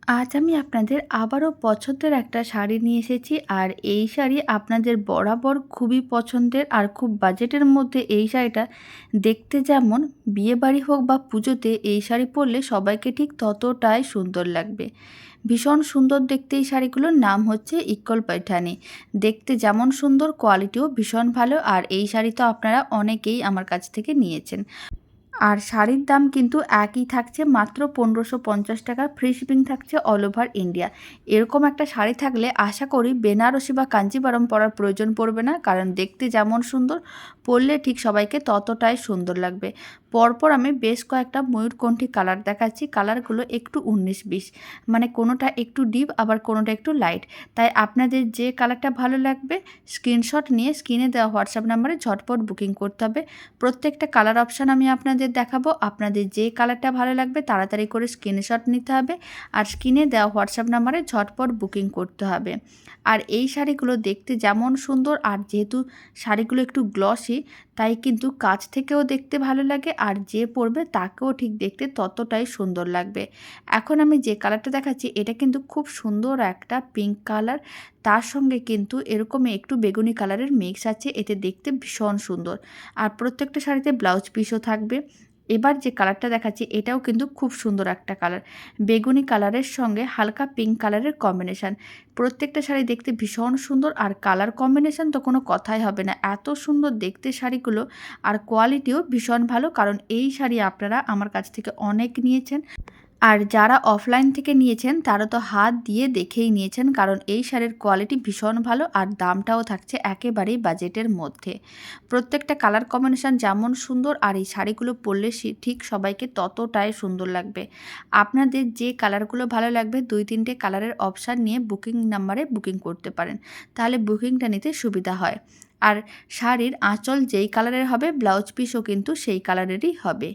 আজ আমি আপনাদের আবারও পছন্দের একটা শাড়ি নিয়ে এসেছি। আর এই শাড়ি আপনাদের বরাবর খুবই পছন্দের, আর খুব বাজেটের মধ্যে এই শাড়িটা দেখতে যেমন বিয়েবাড়ি হোক বা পুজোতে এই শাড়ি পরলে সবাইকে ঠিক ততটাই সুন্দর লাগবে। ভীষণ সুন্দর দেখতে এই শাড়িগুলোর নাম হচ্ছে ইক্কল পাইঠানি। দেখতে যেমন সুন্দর, কোয়ালিটিও ভীষণ ভালো। আর এই শাড়ি তো আপনারা অনেকেই আমার কাছ থেকে নিয়েছেন। আর শাড়ির দাম কিন্তু একই থাকছে, মাত্র ১৫৫০ টাকা। ফ্রি শিপিং থাকছে অল ওভার ইন্ডিয়া। এরকম একটা শাড়ি থাকলে আশা করি বেনারসি বা কাঞ্জিভারম পরার প্রয়োজন পড়বে না, কারণ দেখতে যেমন সুন্দর, পরলে ঠিক সবাইকে ততটাই সুন্দর লাগবে। পরপর আমি বেশ কয়েকটা ময়ূরকণ্ঠী কালার দেখাচ্ছি। কালারগুলো একটু ১৯-২০, মানে কোনোটা একটু ডিপ আবার কোনোটা একটু লাইট। তাই আপনাদের যে কালারটা ভালো লাগবে স্ক্রিনশট নিয়ে স্ক্রিনে দেওয়া হোয়াটসঅ্যাপ নাম্বারে ঝটপট বুকিং করতে হবে। প্রত্যেকটা কালার অপশান আমি আপনাদের দেখাবো। আপনাদের যে কালারটা ভালো লাগবে তাড়াতাড়ি করে স্ক্রিনশট নিতে হবে, আর স্ক্রিনে দেওয়া হোয়াটসঅ্যাপ নাম্বারে ঝটপট বুকিং করতে হবে। আর এই শাড়িগুলো দেখতে যেমন সুন্দর, আর যেহেতু শাড়িগুলো একটু গ্লসি, তাই কিন্তু কাছ থেকেও দেখতে ভালো লাগে, আর যে পরবে তাকেও ঠিক দেখতে ততটাই সুন্দর লাগবে। এখন আমি যে কালারটা দেখাচ্ছি এটা কিন্তু খুব সুন্দর একটা পিঙ্ক কালার, তার সঙ্গে কিন্তু এরকমই একটু বেগুনি কালারের মিক্স আছে। এতে দেখতে ভীষণ সুন্দর। আর প্রত্যেকটা শাড়িতে ব্লাউজ পিসও থাকবে। এবার যে কালারটা দেখাচ্ছি এটাও কিন্তু খুব সুন্দর একটা কালার, বেগুনি কালারের সঙ্গে হালকা পিঙ্ক কালারের কম্বিনেশান। প্রত্যেকটা শাড়ি দেখতে ভীষণ সুন্দর, আর কালার কম্বিনেশান তো কোনো কথাই হবে না, এত সুন্দর দেখতে শাড়িগুলো। আর কোয়ালিটিও ভীষণ ভালো, কারণ এই শাড়ি আপনারা আমার কাছ থেকে অনেক নিয়েছেন। আর যারা অফলাইন থেকে নিয়েছেন তারা তো হাত দিয়ে দেখেই নিয়েছেন, কারণ এই শাড়ির কোয়ালিটি ভীষণ ভালো, আর দামটাও থাকছে একেবারেই বাজেটের মধ্যে। প্রত্যেকটা কালার কম্বিনেশান যেমন সুন্দর, আর এই শাড়িগুলো পরলে ঠিক সবাইকে ততটাই সুন্দর লাগবে। আপনাদের যে কালারগুলো ভালো লাগবে ২-৩টে কালারের অপশান নিয়ে বুকিং নাম্বারে বুকিং করতে পারেন, তাহলে বুকিংটা নিতে সুবিধা হয়। আর শাড়ির আঁচল যেই কালারের হবে ব্লাউজ পিসও কিন্তু সেই কালারেরই হবে।